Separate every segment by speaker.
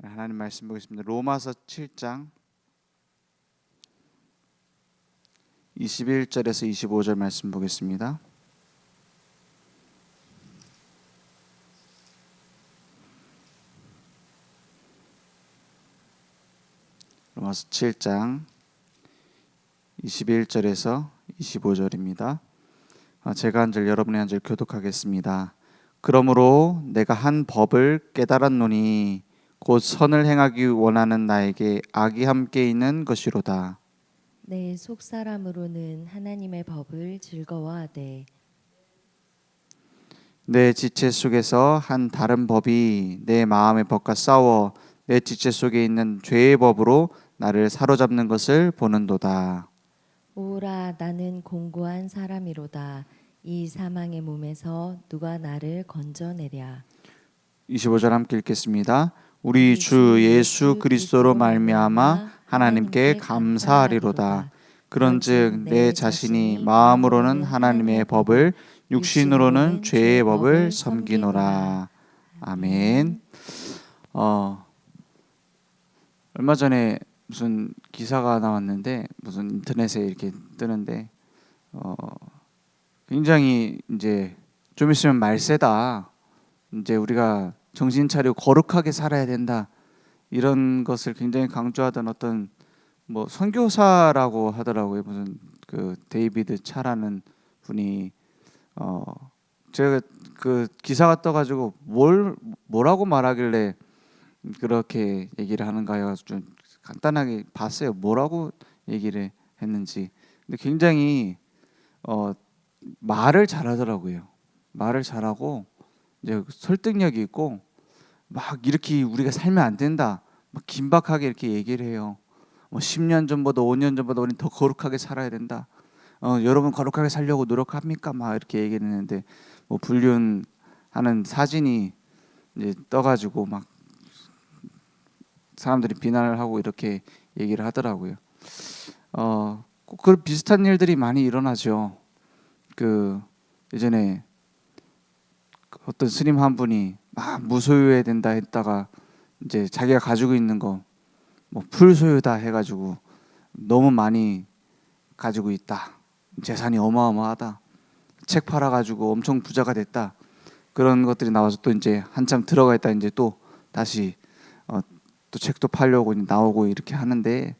Speaker 1: 하나님 말씀 보겠습니다. 로마서 7장 21절에서 25절 말씀 보겠습니다. 로마서 7장 21절에서 25절입니다. 제가 한 절 여러분이 한 절 교독하겠습니다. 그러므로 내가 한 법을 깨달았노니 곧 선을 행하기 원하는 나에게 악이 함께 있는 것이로다.
Speaker 2: 내 속사람으로는 하나님의 법을 즐거워하되
Speaker 1: 내 지체 속에서 한 다른 법이 내 마음의 법과 싸워 내 지체 속에 있는 죄의 법으로 나를 사로잡는 것을 보는도다.
Speaker 2: 오라 나는 공고한 사람이로다. 이 사망의 몸에서 누가 나를 건져내랴.
Speaker 1: 25절 함께 읽겠습니다. 우리 주 예수 그리스도로 말미암아 하나님께 감사하리로다. 그런즉 내 자신이 마음으로는 하나님의 법을 육신으로는 죄의 법을 섬기노라. 아멘. 얼마 전에 무슨 기사가 나왔는데 무슨 인터넷에 이렇게 뜨는데 굉장히 이제 좀 있으면 말세다. 이제 우리가 정신 차리고 거룩하게 살아야 된다. 이런 것을 굉장히 강조하던 어떤 뭐 선교사라고 하더라고요. 무슨 그 데이비드 차라는 분이 제가 그 기사가 떠가지고 뭐라고 말하길래 그렇게 얘기를 하는가 해가지고 좀 간단하게 봤어요. 뭐라고 얘기를 했는지. 근데 굉장히 말을 잘하더라고요. 말을 잘하고 이제 설득력이 있고 막 이렇게 우리가 살면 안 된다. 막 긴박하게 이렇게 얘기를 해요. 뭐 10년 전보다 5년 전보다 우리는 더 거룩하게 살아야 된다. 여러분 거룩하게 살려고 노력합니까? 막 이렇게 얘기를 했는데 뭐 불륜하는 사진이 이제 떠가지고 막 사람들이 비난을 하고 이렇게 얘기를 하더라고요. 꼭 그런 비슷한 일들이 많이 일어나죠. 그 예전에 어떤 스님 한 분이 막 무소유해야 된다 했다가 이제 자기가 가지고 있는 거 뭐 풀소유다 해가지고 너무 많이 가지고 있다. 재산이 어마어마하다. 책 팔아가지고 엄청 부자가 됐다. 그런 것들이 나와서 또 이제 한참 들어가 있다 이제 또 다시 또 책도 팔려고 나오고 이렇게 하는데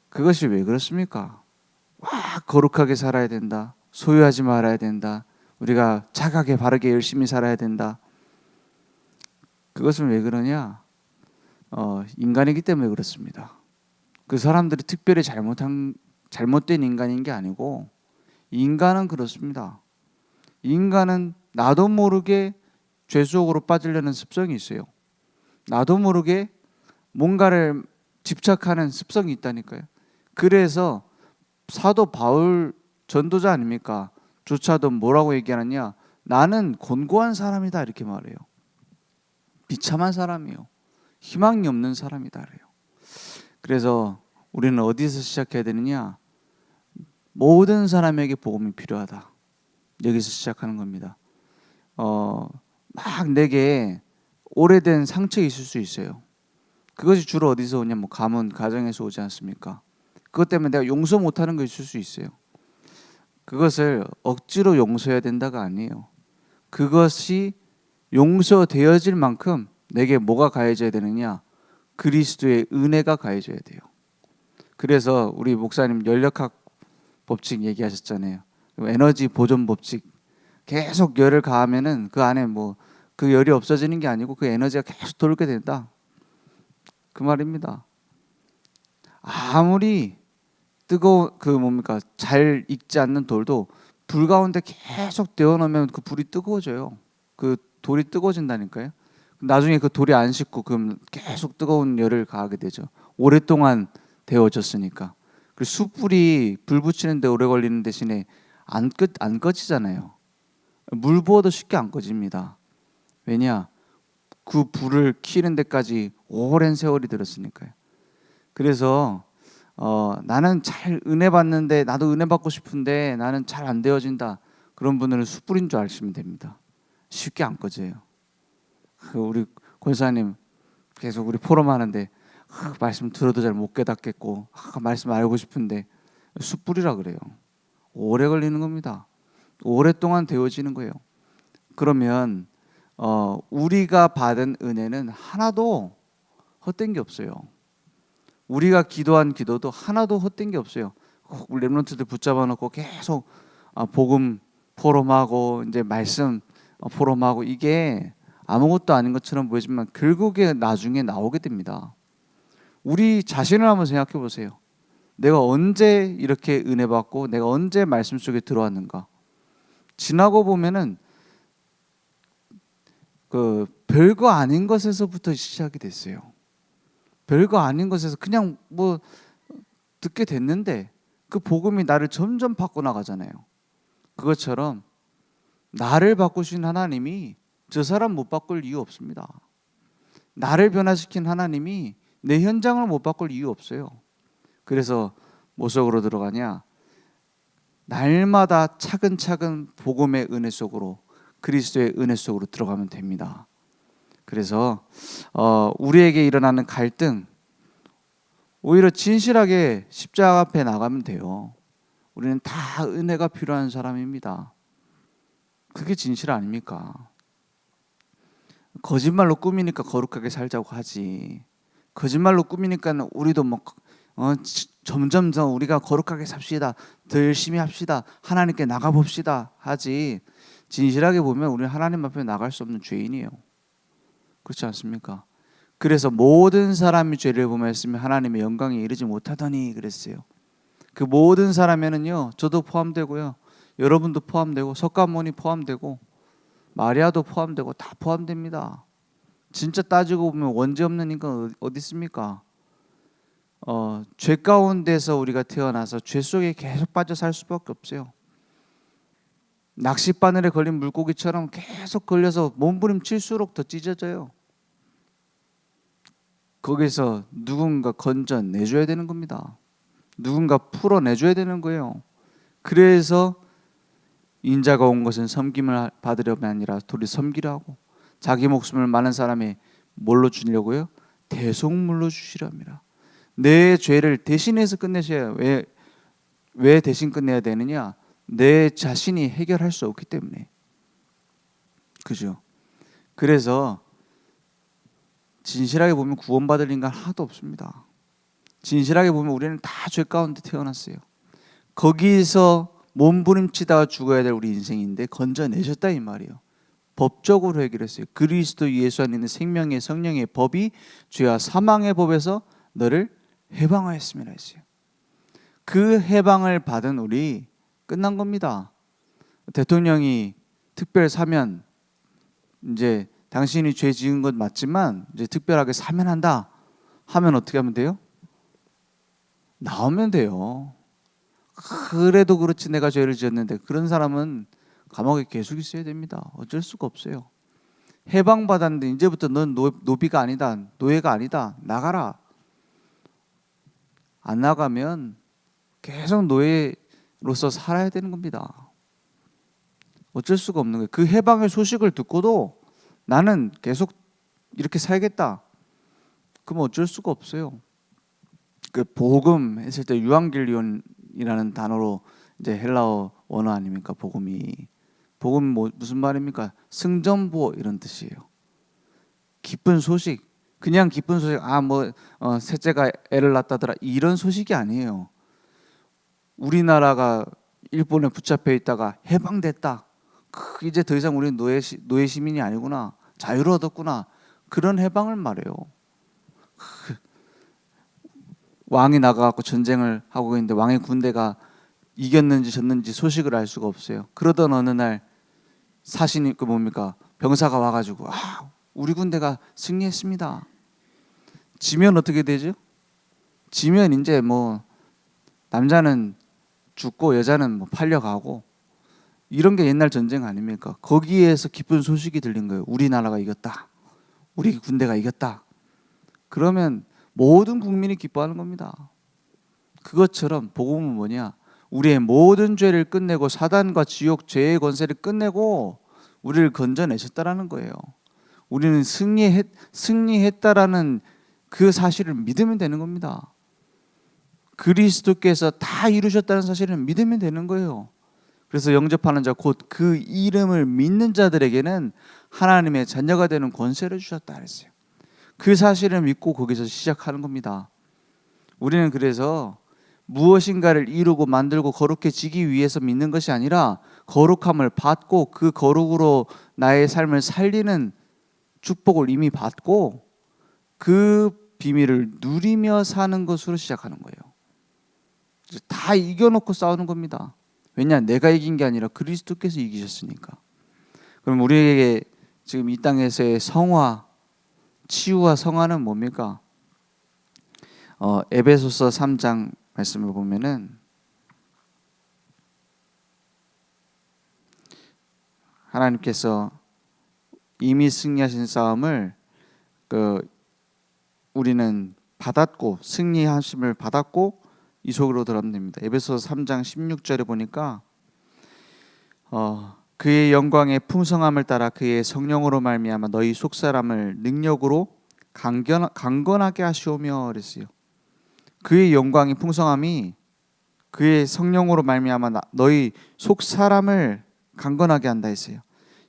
Speaker 1: 그것이 왜 그렇습니까? 와 거룩하게 살아야 된다. 소유하지 말아야 된다. 우리가 착하게 바르게 열심히 살아야 된다. 그것은 왜 그러냐? 인간이기 때문에 그렇습니다. 그 사람들이 특별히 잘못된 인간인 게 아니고 인간은 그렇습니다. 인간은 나도 모르게 죄 속으로 빠지려는 습성이 있어요. 나도 모르게 뭔가를 집착하는 습성이 있다니까요. 그래서 사도 바울 전도자 아닙니까? 조차도 뭐라고 얘기하느냐? 나는 곤고한 사람이다 이렇게 말해요. 비참한 사람이요. 희망이 없는 사람이다 그래요. 그래서 우리는 어디서 시작해야 되느냐? 모든 사람에게 복음이 필요하다. 여기서 시작하는 겁니다. 막 내게 오래된 상처가 있을 수 있어요. 그것이 주로 어디서 오냐? 뭐 가문, 가정에서 오지 않습니까? 그것 때문에 내가 용서 못하는 거 있을 수 있어요. 그것을 억지로 용서해야 된다가 아니에요. 그것이 용서되어질 만큼 내게 뭐가 가해져야 되느냐? 그리스도의 은혜가 가해져야 돼요. 그래서 우리 목사님 연력학 법칙 얘기하셨잖아요. 에너지 보존 법칙. 계속 열을 가하면은 그 안에 뭐 그 열이 없어지는 게 아니고 그 에너지가 계속 돌게 된다. 그 말입니다. 아무리 잘 익지 않는 돌도 불 가운데 계속 데워놓으면 그 불이 뜨거워져요. 그 돌이 뜨거워진다니까요. 나중에 그 돌이 안 식고 그럼 계속 뜨거운 열을 가하게 되죠. 오랫동안 데워졌으니까. 그리고 숯불이 불 붙이는데 오래 걸리는 대신에 안 꺼지잖아요. 물 부어도 쉽게 안 꺼집니다. 왜냐? 그 불을 키우는 데까지 오랜 세월이 들었으니까요. 그래서 나는 잘 은혜 받는데 나도 은혜 받고 싶은데 나는 잘 안 되어진다. 그런 분들은 숯불인 줄 아시면 됩니다. 쉽게 안 꺼져요. 우리 권사님 계속 우리 포럼하는데 말씀 들어도 잘 못 깨닫겠고 말씀 알고 싶은데 숯불이라 그래요. 오래 걸리는 겁니다. 오랫동안 데워지는 거예요. 그러면 우리가 받은 은혜는 하나도 헛된 게 없어요. 우리가 기도한 기도도 하나도 헛된 게 없어요. 우리 렘넌트들 붙잡아 놓고 계속 복음 포럼하고 이제 말씀 포럼하고 이게 아무것도 아닌 것처럼 보이지만 결국에 나중에 나오게 됩니다. 우리 자신을 한번 생각해 보세요. 내가 언제 이렇게 은혜 받고 내가 언제 말씀 속에 들어왔는가? 지나고 보면은 그 별거 아닌 것에서부터 시작이 됐어요. 별거 아닌 것에서 그냥 뭐 듣게 됐는데 그 복음이 나를 점점 바꿔 나가잖아요. 그것처럼 나를 바꾸신 하나님이 저 사람 못 바꿀 이유 없습니다. 나를 변화시킨 하나님이 내 현장을 못 바꿀 이유 없어요. 그래서 뭐 속으로 들어가냐? 날마다 차근차근 복음의 은혜 속으로 그리스도의 은혜 속으로 들어가면 됩니다. 그래서 우리에게 일어나는 갈등 오히려 진실하게 십자가 앞에 나가면 돼요. 우리는 다 은혜가 필요한 사람입니다. 그게 진실 아닙니까? 거짓말로 꾸미니까 거룩하게 살자고 하지. 거짓말로 꾸미니까 우리도 뭐 점점 더 우리가 거룩하게 삽시다. 더 열심히 합시다. 하나님께 나가봅시다 하지. 진실하게 보면 우리는 하나님 앞에 나갈 수 없는 죄인이에요. 그렇지 않습니까? 그래서 모든 사람이 죄를 범하였으면 하나님의 영광에 이르지 못하더니 그랬어요. 그 모든 사람에는요, 저도 포함되고요, 여러분도 포함되고 석가모니 포함되고 마리아도 포함되고 다 포함됩니다. 진짜 따지고 보면 원죄 없는 인간 어디 있습니까? 죄 가운데서 우리가 태어나서 죄 속에 계속 빠져 살 수밖에 없어요. 낚싯바늘에 걸린 물고기처럼 계속 걸려서 몸부림칠수록 더 찢어져요. 거기서 누군가 건져내줘야 되는 겁니다. 누군가 풀어내줘야 되는 거예요. 그래서 인자가 온 것은 섬김을 받으려면 아니라 도리 섬기려 하고 자기 목숨을 많은 사람이 뭘로 주려고요? 대속물로 주시려 합니다. 내 죄를 대신해서 끝내셔야 해요. 왜 대신 끝내야 되느냐? 내 자신이 해결할 수 없기 때문에. 그죠? 그래서 진실하게 보면 구원받을 인간 하나도 없습니다. 진실하게 보면 우리는 다 죄 가운데 태어났어요. 거기서 몸부림치다가 죽어야 될 우리 인생인데 건져내셨다 이 말이에요. 법적으로 해결했어요. 그리스도 예수 안에 있는 생명의 성령의 법이 죄와 사망의 법에서 너를 해방하였음이라 했어요. 그 해방을 받은 우리 끝난 겁니다. 대통령이 특별 사면 이제 당신이 죄 지은 건 맞지만 이제 특별하게 사면한다 하면 어떻게 하면 돼요? 나오면 돼요. 그래도 그렇지 내가 죄를 지었는데 그런 사람은 감옥에 계속 있어야 됩니다. 어쩔 수가 없어요. 해방받았는데 이제부터 넌 노비가 아니다. 노예가 아니다. 나가라. 안 나가면 계속 노예로서 살아야 되는 겁니다. 어쩔 수가 없는 거예요. 그 해방의 소식을 듣고도 나는 계속 이렇게 살겠다. 그럼 어쩔 수가 없어요. 그 복음 했을 때 유앙겔리온이라는 단어로 이제 헬라어 원어 아닙니까? 복음 뭐 무슨 말입니까? 승전보 이런 뜻이에요. 기쁜 소식. 그냥 기쁜 소식. 셋째가 애를 낳았다더라. 이런 소식이 아니에요. 우리나라가 일본에 붙잡혀 있다가 해방됐다. 이제 더 이상 우리는 노예 시민이 아니구나. 자유를 얻었구나. 그런 해방을 말해요. 왕이 나가갖고 전쟁을 하고 있는데 왕의 군대가 이겼는지 졌는지 소식을 알 수가 없어요. 그러던 어느 날 사신이 병사가 와가지고 우리 군대가 승리했습니다. 지면 어떻게 되죠? 지면 이제 뭐 남자는 죽고 여자는 뭐 팔려가고 이런 게 옛날 전쟁 아닙니까? 거기에서 기쁜 소식이 들린 거예요. 우리나라가 이겼다. 우리 군대가 이겼다. 그러면 모든 국민이 기뻐하는 겁니다. 그것처럼 복음은 뭐냐? 우리의 모든 죄를 끝내고 사단과 지옥 죄의 권세를 끝내고 우리를 건져내셨다라는 거예요. 우리는 승리했다라는 그 사실을 믿으면 되는 겁니다. 그리스도께서 다 이루셨다는 사실을 믿으면 되는 거예요. 그래서 영접하는 자 곧 그 이름을 믿는 자들에게는 하나님의 자녀가 되는 권세를 주셨다 그랬어요. 그 사실을 믿고 거기서 시작하는 겁니다. 우리는 그래서 무엇인가를 이루고 만들고 거룩해지기 위해서 믿는 것이 아니라 거룩함을 받고 그 거룩으로 나의 삶을 살리는 축복을 이미 받고 그 비밀을 누리며 사는 것으로 시작하는 거예요. 다 이겨놓고 싸우는 겁니다. 왜냐? 내가 이긴 게 아니라 그리스도께서 이기셨으니까. 그럼 우리에게 지금 이 땅에서의 성화, 치유와 성화는 뭡니까? 에베소서 3장 말씀을 보면은 하나님께서 이미 승리하신 싸움을 우리는 받았고 승리하심을 받았고 이 속으로 들어갑니다. 에베소서 3장 16절에 보니까 그의 영광의 풍성함을 따라 그의 성령으로 말미암아 너희 속사람을 능력으로 강건하게 하시오며 그랬어요. 그의 영광의 풍성함이 그의 성령으로 말미암아 너희 속사람을 강건하게 한다 했어요.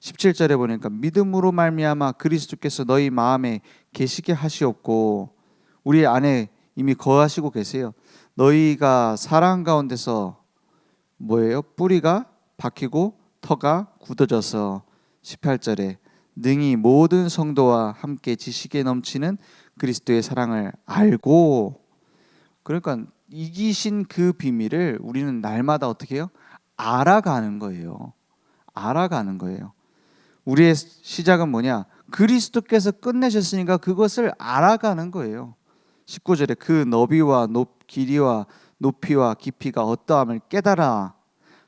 Speaker 1: 17절에 보니까 믿음으로 말미암아 그리스도께서 너희 마음에 계시게 하시옵고 우리 안에 이미 거하시고 계세요. 너희가 사랑 가운데서 뭐예요? 뿌리가 박히고 터가 굳어져서 18절에 능히 모든 성도와 함께 지식에 넘치는 그리스도의 사랑을 알고, 그러니까 이기신 그 비밀을 우리는 날마다 어떻게 해요? 알아가는 거예요. 알아가는 거예요. 우리의 시작은 뭐냐? 그리스도께서 끝내셨으니까 그것을 알아가는 거예요. 19절에 그 너비와 길이와 높이와 깊이가 어떠함을 깨달아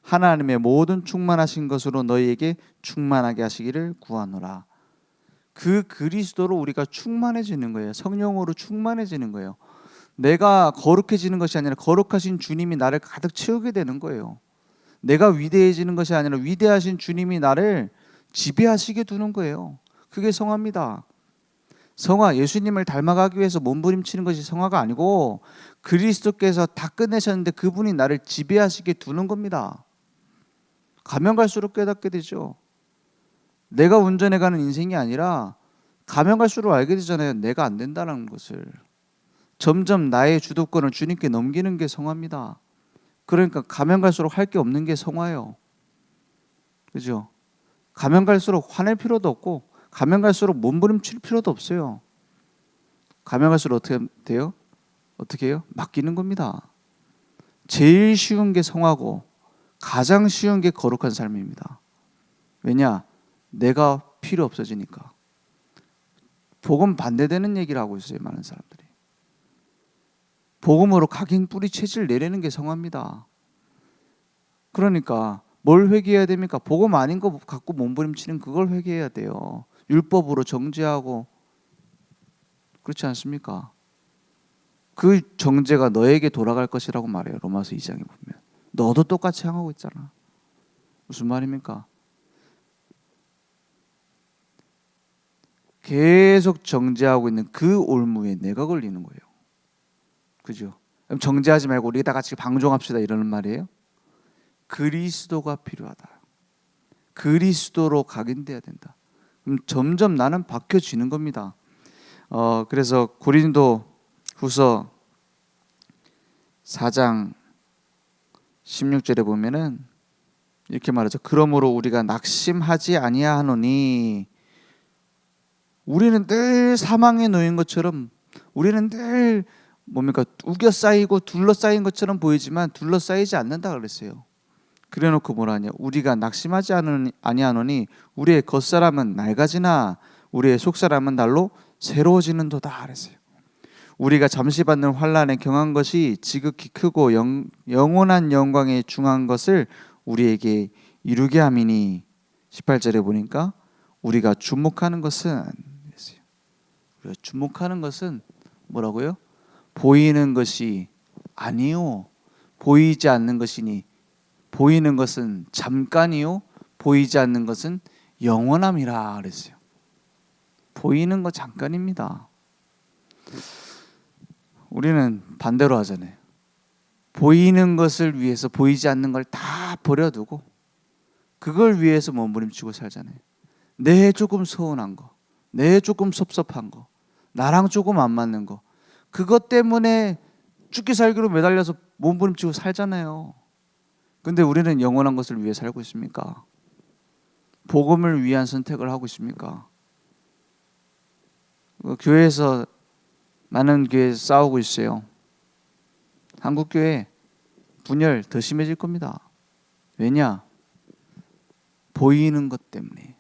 Speaker 1: 하나님의 모든 충만하신 것으로 너희에게 충만하게 하시기를 구하노라. 그 그리스도로 우리가 충만해지는 거예요. 성령으로 충만해지는 거예요. 내가 거룩해지는 것이 아니라 거룩하신 주님이 나를 가득 채우게 되는 거예요. 내가 위대해지는 것이 아니라 위대하신 주님이 나를 지배하시게 두는 거예요. 그게 성화입니다. 성화, 예수님을 닮아가기 위해서 몸부림치는 것이 성화가 아니고 그리스도께서 다 끝내셨는데 그분이 나를 지배하시게 두는 겁니다. 가면 갈수록 깨닫게 되죠. 내가 운전해가는 인생이 아니라 가면 갈수록 알게 되잖아요. 내가 안 된다는 것을. 점점 나의 주도권을 주님께 넘기는 게 성화입니다. 그러니까 가면 갈수록 할 게 없는 게 성화예요. 그죠? 가면 갈수록 화낼 필요도 없고 가면 갈수록 몸부림칠 필요도 없어요. 가면 갈수록 어떻게 돼요? 어떻게 해요? 맡기는 겁니다. 제일 쉬운 게 성화고 가장 쉬운 게 거룩한 삶입니다. 왜냐? 내가 필요 없어지니까. 복음 반대되는 얘기를 하고 있어요. 많은 사람들이. 복음으로 각인 뿌리 체질 내리는 게 성화입니다. 그러니까 뭘 회개해야 됩니까? 복음 아닌 거 갖고 몸부림치는 그걸 회개해야 돼요. 율법으로 정죄하고 그렇지 않습니까? 그 정죄가 너에게 돌아갈 것이라고 말해요. 로마서 2장에 보면. 너도 똑같이 행하고 있잖아. 무슨 말입니까? 계속 정죄하고 있는 그 올무에 내가 걸리는 거예요. 그죠? 그럼 정죄하지 말고 우리 다 같이 방종합시다 이러는 말이에요. 그리스도가 필요하다. 그리스도로 각인돼야 된다. 그럼 점점 나는 바뀌어지는 겁니다. 그래서 고린도 후서 4장 16절에 보면은 이렇게 말하죠. 그러므로 우리가 낙심하지 아니하노니 우리는 늘 사망에 놓인 것처럼 우리는 늘 뭡니까? 우겨 쌓이고 둘러싸인 것처럼 보이지만 둘러싸이지 않는다 그랬어요. 그래놓고 뭐라냐? 우리가 낙심하지 아니하노니 우리의 겉사람은 낡아지나 우리의 속사람은 날로 새로워지는도다 그랬어요. 우리가 잠시 받는 환난에 경한 것이 지극히 크고 영원한 영광에 중한 것을 우리에게 이루게 함이니 18절에 보니까 우리가 주목하는 것은 우리가 주목하는 것은 뭐라고요? 보이는 것이 아니요 보이지 않는 것이니 보이는 것은 잠깐이요 보이지 않는 것은 영원함이라 그랬어요. 보이는 거 잠깐입니다. 우리는 반대로 하잖아요. 보이는 것을 위해서 보이지 않는 걸 다 버려두고 그걸 위해서 몸부림치고 살잖아요. 내 조금 서운한 거, 내 조금 섭섭한 거, 나랑 조금 안 맞는 거, 그것 때문에 죽기 살기로 매달려서 몸부림치고 살잖아요. 근데 우리는 영원한 것을 위해 살고 있습니까? 복음을 위한 선택을 하고 있습니까? 교회에서 많은 교회에서 싸우고 있어요. 한국 교회 분열 더 심해질 겁니다. 왜냐? 보이는 것 때문에.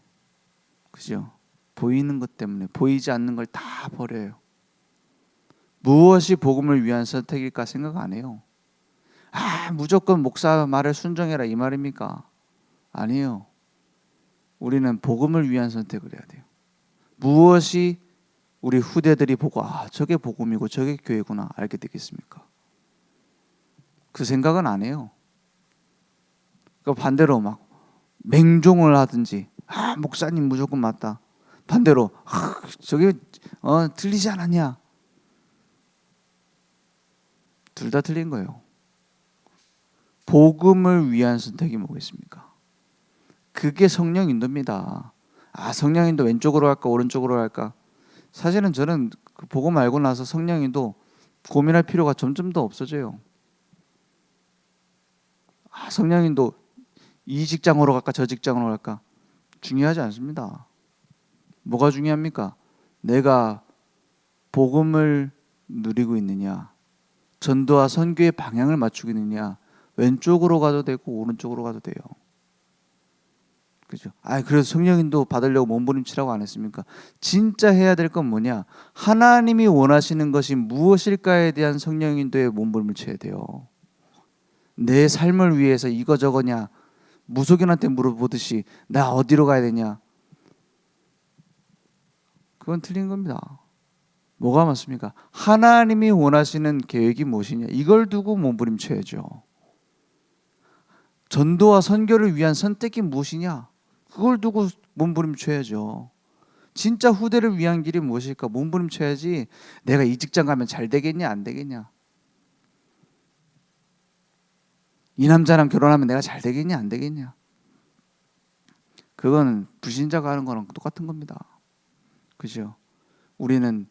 Speaker 1: 그죠? 보이는 것 때문에 보이지 않는 걸 다 버려요. 무엇이 복음을 위한 선택일까 생각 안 해요. 무조건 목사 말을 순종해라 이 말입니까? 아니에요. 우리는 복음을 위한 선택을 해야 돼요. 무엇이 우리 후대들이 보고 저게 복음이고 저게 교회구나 알게 되겠습니까? 그 생각은 안 해요. 그러니까 반대로 막 맹종을 하든지 목사님 무조건 맞다. 반대로 저게 틀리지 않았냐. 둘 다 틀린 거예요. 복음을 위한 선택이 뭐겠습니까? 그게 성령 인도입니다. 성령 인도 왼쪽으로 할까 오른쪽으로 할까? 사실은 저는 그 복음 알고 나서 성령 인도 고민할 필요가 점점 더 없어져요. 성령 인도 이 직장으로 갈까 저 직장으로 갈까? 중요하지 않습니다. 뭐가 중요합니까? 내가 복음을 누리고 있느냐, 전도와 선교의 방향을 맞추고 있느냐, 왼쪽으로 가도 되고 오른쪽으로 가도 돼요. 그죠? 그래서 성령인도 받으려고 몸부림치라고 안 했습니까? 진짜 해야 될 건 뭐냐? 하나님이 원하시는 것이 무엇일까에 대한 성령인도에 몸부림을 쳐야 돼요. 내 삶을 위해서 이거저거냐? 무속인한테 물어보듯이 나 어디로 가야 되냐? 그건 틀린 겁니다. 뭐가 맞습니까? 하나님이 원하시는 계획이 무엇이냐? 이걸 두고 몸부림쳐야죠. 전도와 선교를 위한 선택이 무엇이냐? 그걸 두고 몸부림쳐야죠. 진짜 후대를 위한 길이 무엇일까? 몸부림쳐야지 내가 이 직장 가면 잘 되겠냐 안 되겠냐? 이 남자랑 결혼하면 내가 잘 되겠냐 안 되겠냐? 그거는 불신자가 하는 거랑 똑같은 겁니다. 그죠? 우리는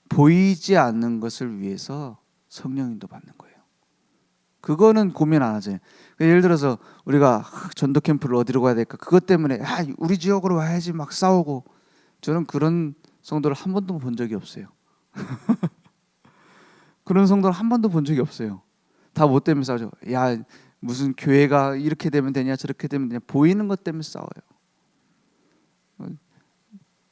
Speaker 1: 보이지 않는 것을 위해서 성령인도 받는 거예요. 그거는 고민 안 하죠. 예를 들어서 우리가 전도 캠프를 어디로 가야 될까? 그것 때문에 우리 지역으로 와야지 막 싸우고. 저는 그런 성도를 한 번도 본 적이 없어요. 그런 성도를 한 번도 본 적이 없어요. 다 뭐 때문에 싸우죠? 무슨 교회가 이렇게 되면 되냐 저렇게 되면 되냐 보이는 것 때문에 싸워요.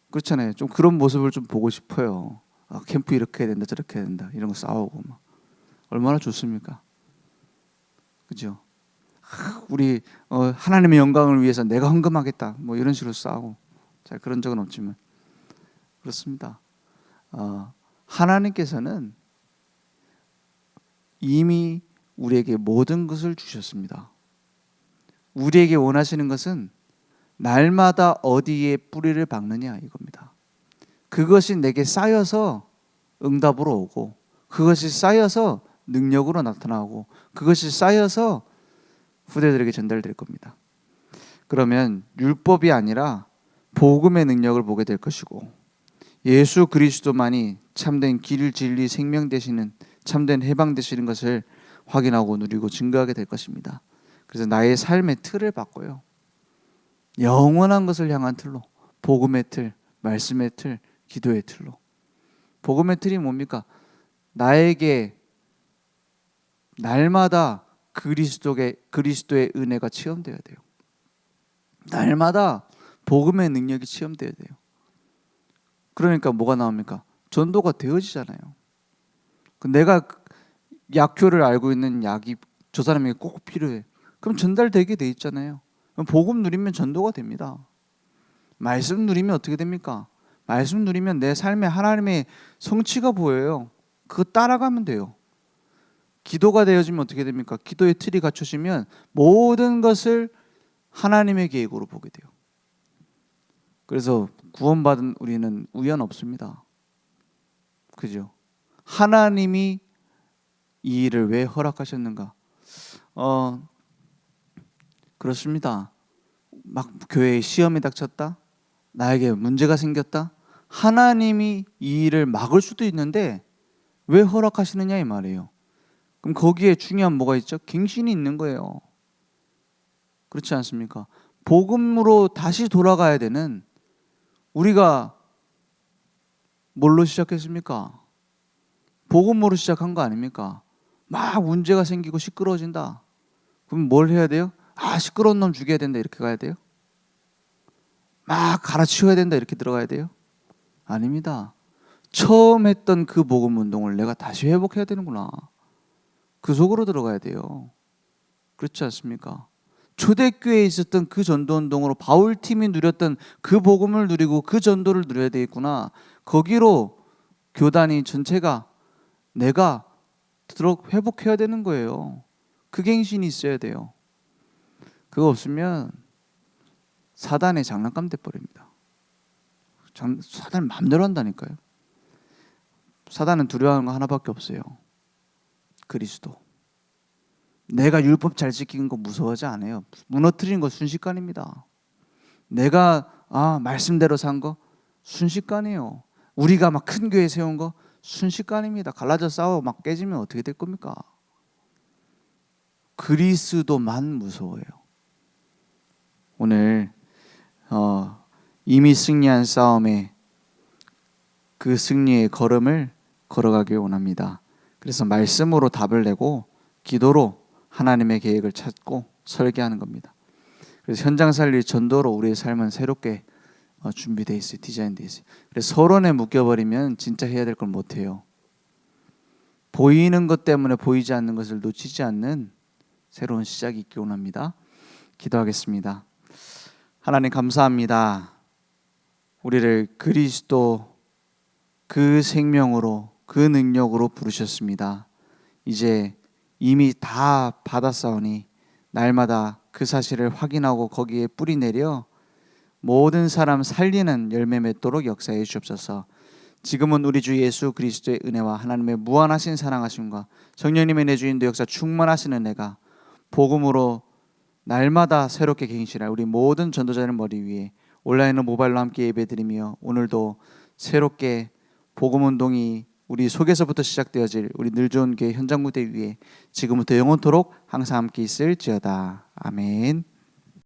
Speaker 1: 그렇잖아요. 좀 그런 모습을 좀 보고 싶어요. 캠프 이렇게 해야 된다 저렇게 해야 된다 이런 거 싸우고 막. 얼마나 좋습니까? 그죠? 우리 하나님의 영광을 위해서 내가 헌금하겠다 뭐 이런 식으로 싸우고. 잘 그런 적은 없지만 그렇습니다. 하나님께서는 이미 우리에게 모든 것을 주셨습니다. 우리에게 원하시는 것은 날마다 어디에 뿌리를 박느냐 이겁니다. 그것이 내게 쌓여서 응답으로 오고, 그것이 쌓여서 능력으로 나타나고, 그것이 쌓여서 후대들에게 전달될 겁니다. 그러면 율법이 아니라 복음의 능력을 보게 될 것이고, 예수 그리스도만이 참된 길, 진리, 생명 되시는 참된 해방 되시는 것을 확인하고 누리고 증거하게 될 것입니다. 그래서 나의 삶의 틀을 바꿔요. 영원한 것을 향한 틀로, 복음의 틀, 말씀의 틀, 기도의 틀로. 복음의 틀이 뭡니까? 나에게 날마다 그리스도의 은혜가 체험되어야 돼요. 날마다 복음의 능력이 체험되어야 돼요. 그러니까 뭐가 나옵니까? 전도가 되어지잖아요. 내가 약효를 알고 있는 약이 저 사람에게 꼭 필요해. 그럼 전달되게 돼 있잖아요. 그럼 복음 누리면 전도가 됩니다. 말씀 누리면 어떻게 됩니까? 말씀 누리면 내 삶에 하나님의 성취가 보여요. 그거 따라가면 돼요. 기도가 되어지면 어떻게 됩니까? 기도의 틀이 갖춰지면 모든 것을 하나님의 계획으로 보게 돼요. 그래서 구원받은 우리는 우연 없습니다. 그죠? 하나님이 이 일을 왜 허락하셨는가? 그렇습니다. 막 교회에 시험이 닥쳤다, 나에게 문제가 생겼다, 하나님이 이 일을 막을 수도 있는데 왜 허락하시느냐 이 말이에요. 그럼 거기에 중요한 뭐가 있죠? 갱신이 있는 거예요. 그렇지 않습니까? 복음으로 다시 돌아가야 되는 우리가 뭘로 시작했습니까? 복음으로 시작한 거 아닙니까? 막 문제가 생기고 시끄러워진다. 그럼 뭘 해야 돼요? 시끄러운 놈 죽여야 된다 이렇게 가야 돼요? 막 갈아치워야 된다 이렇게 들어가야 돼요? 아닙니다. 처음 했던 그 복음 운동을 내가 다시 회복해야 되는구나. 그 속으로 들어가야 돼요. 그렇지 않습니까? 초대교회에 있었던 그 전도 운동으로 바울팀이 누렸던 그 복음을 누리고 그 전도를 누려야 되겠구나. 거기로 교단이 전체가 내가 회복해야 되는 거예요. 그 갱신이 있어야 돼요. 그거 없으면 사단의 장난감 돼버립니다. 사단을 마음대로 한다니까요. 사단은 두려워하는 거 하나밖에 없어요. 그리스도. 내가 율법 잘 지키는 거 무서워하지 않아요. 무너뜨리는 거 순식간입니다. 내가 말씀대로 산 거 순식간이에요. 우리가 막 큰 교회 세운 거 순식간입니다. 갈라져 싸워 막 깨지면 어떻게 될 겁니까? 그리스도만 무서워요. 오늘 이미 승리한 싸움에 그 승리의 걸음을 걸어가길 원합니다. 그래서 말씀으로 답을 내고 기도로 하나님의 계획을 찾고 설계하는 겁니다. 그래서 현장 살릴 전도로 우리의 삶은 새롭게 준비되어 있어요. 디자인되어 있어요. 그래서 서론에 묶여버리면 진짜 해야 될 걸 못해요. 보이는 것 때문에 보이지 않는 것을 놓치지 않는 새로운 시작이 있길 원합니다. 기도하겠습니다. 하나님 감사합니다. 우리를 그리스도 그 생명으로 그 능력으로 부르셨습니다. 이제 이미 다 받았사오니 날마다 그 사실을 확인하고 거기에 뿌리 내려 모든 사람 살리는 열매 맺도록 역사해 주옵소서. 지금은 우리 주 예수 그리스도의 은혜와 하나님의 무한하신 사랑하심과 성령님의 내주인도 역사 충만하신 은혜가 복음으로 날마다 새롭게 갱신할 우리 모든 전도자의 머리 위에 온라인으로 모바일로 함께 예배드리며 오늘도 새롭게 복음 운동이 우리 속에서부터 시작되어질 우리 늘 좋은 교회 현장 무대 위에 지금부터 영원토록 항상 함께 있을지어다. 아멘.